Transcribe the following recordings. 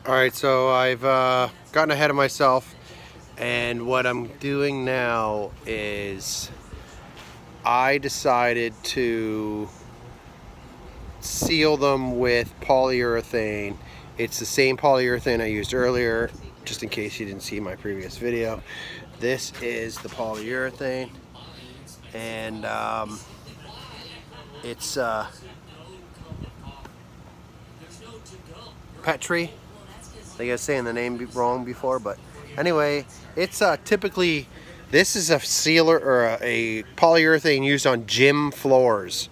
Alright, so I've gotten ahead of myself, and what I'm doing now is I decided to seal them with polyurethane. It's the same polyurethane I used earlier, just in case you didn't see my previous video. This is the polyurethane, and it's Petri. I think I was saying the name wrong before, but anyway, it's typically, this is a sealer or a polyurethane used on gym floors.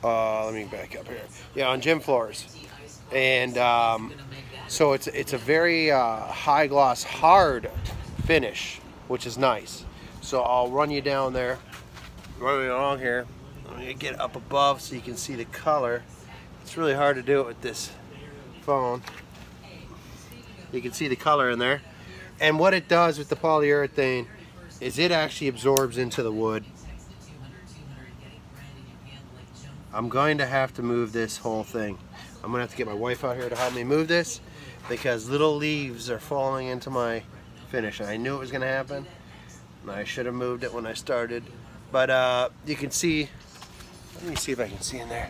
Let me back up here. Yeah, on gym floors, and so it's a very high gloss, hard finish, which is nice. So I'll run you down there, running along here. I'm gonna get up above so you can see the color. It's really hard to do it with this phone. You can see the color in there. And what it does with the polyurethane is it actually absorbs into the wood. I'm going to have to move this whole thing. I'm going to have to get my wife out here to help me move this because little leaves are falling into my finish. I knew it was going to happen. And I should have moved it when I started. But you can see, let me see if I can see in there.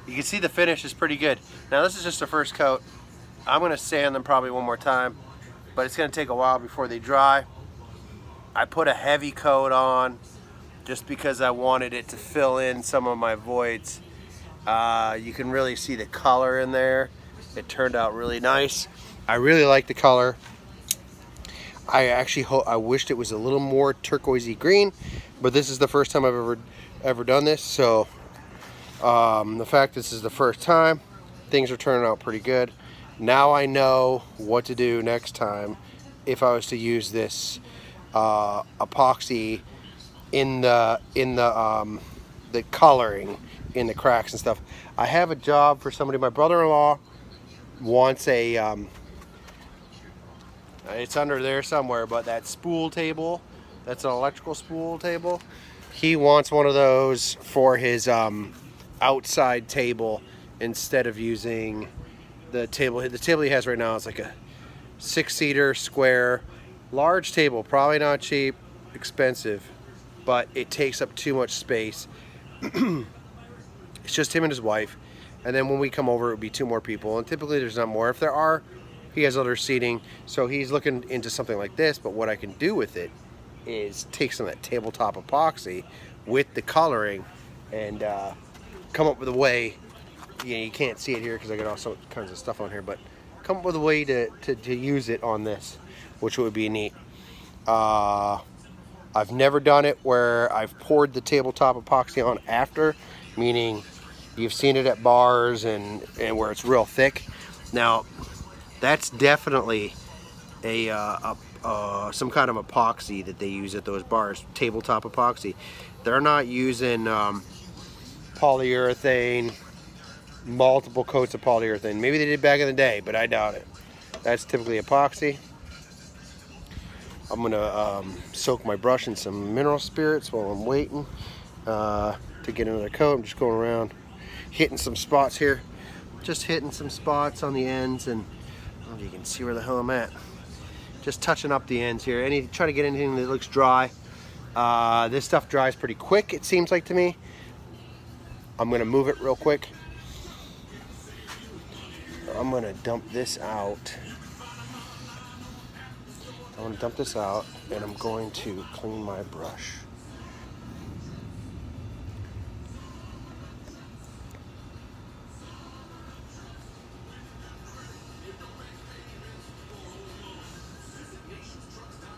You can see the finish is pretty good. Now this is just the first coat. I'm going to sand them probably one more time, but it's going to take a while before they dry. I put a heavy coat on just because I wanted it to fill in some of my voids. You can really see the color in there. It turned out really nice. I really like the color. I wished it was a little more turquoisey green, but this is the first time I've ever done this, so the fact this is the first time, things are turning out pretty good. Now I know what to do next time if I was to use this epoxy in the coloring in the cracks and stuff. I have a job for somebody. My brother-in-law wants a it's under there somewhere, but that spool table, that's an electrical spool table, he wants one of those for his outside table instead of using the table he has right now. Is like a 6-seater square large table, probably not cheap, expensive, but it takes up too much space. It's just him and his wife, and then when we come over it would be 2 more people, and typically there's not more. If there are, he has other seating, so he's looking into something like this. But what I can do with it is take some of that tabletop epoxy with the coloring and come up with a way. You can't see it here because I got all sorts kinds of stuff on here, but come up with a way to use it on this, which would be neat. I've never done it where I've poured the tabletop epoxy on after, meaning you've seen it at bars and where it's real thick. Now that's definitely a some kind of epoxy that they use at those bars, tabletop epoxy. They're not using polyurethane, multiple coats of polyurethane. Maybe they did back in the day, but I doubt it. That's typically epoxy. I'm gonna soak my brush in some mineral spirits while I'm waiting to get another coat. I'm just going around hitting some spots here, just hitting some spots on the ends, and I don't know if you can see where the hell I'm at. Just touching up the ends here. Try to get anything that looks dry. This stuff dries pretty quick, it seems like to me. I'm gonna move it real quick. I'm gonna dump this out. I'm gonna dump this out, and I'm going to clean my brush.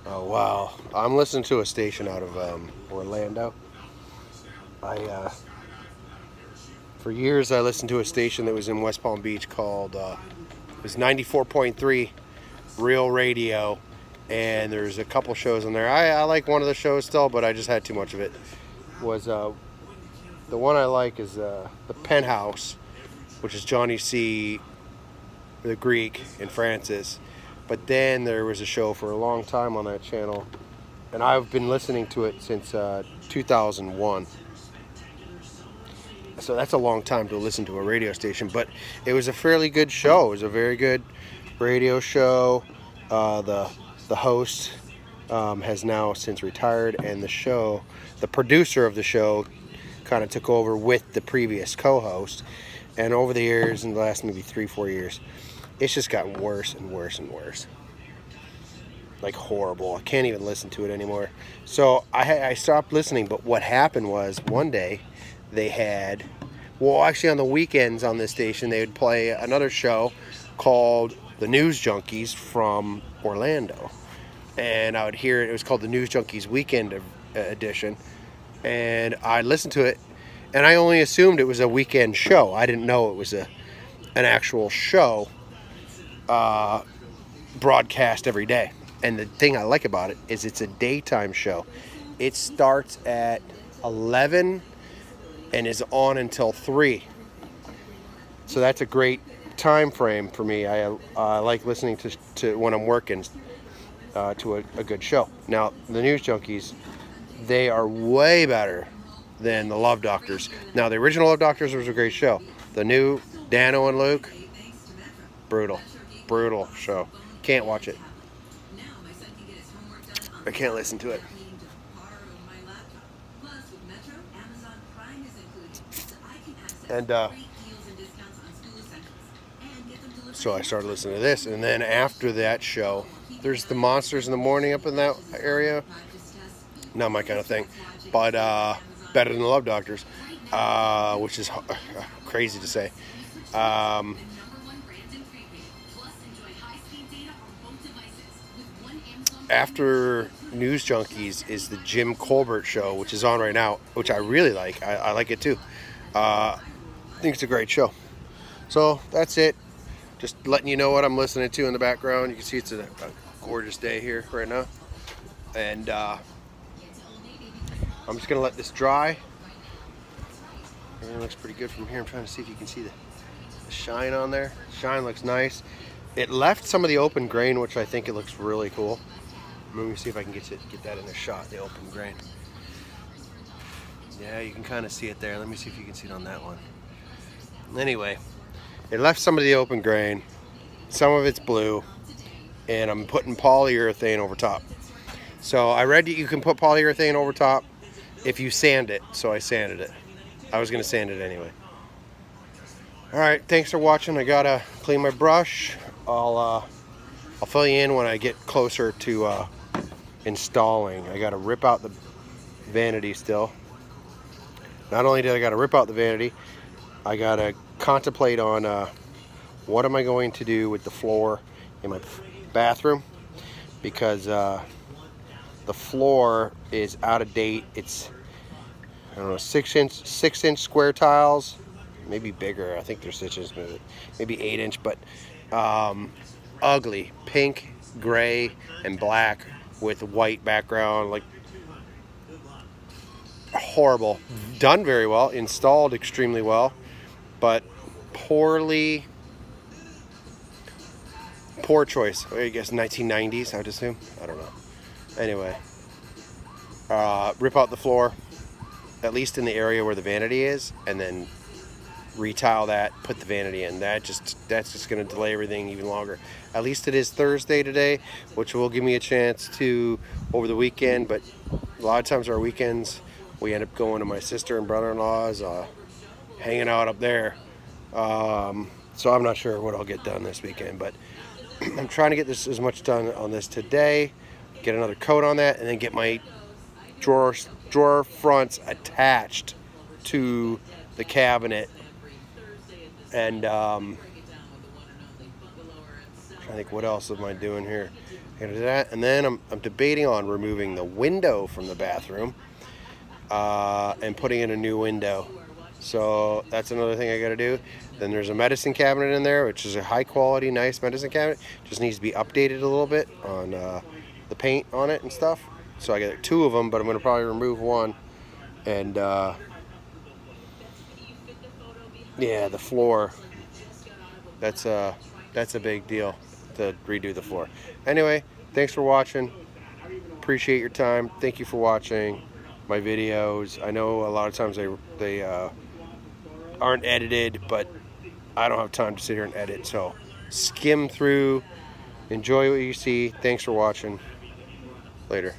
Oh wow, I'm listening to a station out of Orlando. For years I listened to a station that was in West Palm Beach called, it was 94.3 Real Radio, and there's a couple shows on there. I like one of the shows still, but I just had too much of it. The one I like is the Penthouse, which is Johnny C. the Greek and Francis. But then there was a show for a long time on that channel, and I've been listening to it since 2001. So that's a long time to listen to a radio station, but it was a fairly good show. It was a very good radio show. The host has now since retired, and the producer of the show kind of took over with the previous co-host. And over the years, in the last maybe 3-4 years, it's just gotten worse and worse and worse. Like horrible. I can't even listen to it anymore. So I stopped listening. But what happened was one day they had, well, actually on the weekends on this station they would play another show called The News Junkies from Orlando, and I would hear it. It was called The News Junkies Weekend Edition, and I listened to it, and I only assumed it was a weekend show. I didn't know it was an actual show broadcast every day. And the thing I like about it is it's a daytime show. It starts at 11 and is on until 3. So that's a great time frame for me. I like listening to when I'm working to a good show. Now, the News Junkies, they are way better than the Love Doctors. Now, the original Love Doctors was a great show. The new Dano and Luke, brutal show. Can't watch it. I can't listen to it. And so I started listening to this, and then after that show, there's the Monsters in the Morning up in that area. Not my kind of thing, but better than the Love Doctors, which is crazy to say. After News Junkies is the Jim Colbert Show, which is on right now, which I really like. I like it too. I think it's a great show. So that's it. Just letting you know what I'm listening to in the background. You can see it's a gorgeous day here right now. And I'm just going to let this dry. It looks pretty good from here. I'm trying to see if you can see the shine on there. Shine looks nice. It left some of the open grain, which I think it looks really cool. Let me see if I can get that in a shot, the open grain. Yeah, you can kind of see it there. Let me see if you can see it on that one. Anyway, it left some of the open grain. Some of it's blue. And I'm putting polyurethane over top. So I read that you can put polyurethane over top if you sand it. So I sanded it. I was going to sand it anyway. Alright, thanks for watching. I gotta clean my brush. I'll fill you in when I get closer to installing. I gotta rip out the vanity still. Not only did I gotta rip out the vanity, I gotta contemplate on what am I going to do with the floor in my bathroom, because the floor is out of date. It's, I don't know, 6-inch square tiles, maybe bigger. I think they're 6 inches, maybe 8-inch, but ugly, pink, gray, and black with white background, like horrible. Done very well, installed extremely well, but poor choice. I guess 1990s, I would assume. I don't know. Anyway, rip out the floor, at least in the area where the vanity is, and then retile that, put the vanity in. That's just going to delay everything even longer. At least it is Thursday today, which will give me a chance to over the weekend. But a lot of times our weekends we end up going to my sister and brother-in-law's, hanging out up there. So I'm not sure what I'll get done this weekend, but I'm trying to get this as much done on this today, get another coat on that, and then get my drawer fronts attached to the cabinet. And I think, what else am I doing here? I gotta do that, and then I'm debating on removing the window from the bathroom and putting in a new window. So that's another thing I gotta do. Then there's a medicine cabinet in there, which is a high quality, nice medicine cabinet. Just needs to be updated a little bit on the paint on it and stuff. So I got 2 of them, but I'm gonna probably remove one. And yeah, the floor. That's a big deal to redo the floor. Anyway, thanks for watching. Appreciate your time. Thank you for watching my videos. I know a lot of times they aren't edited, but I don't have time to sit here and edit. So skim through, enjoy what you see. Thanks for watching. Later.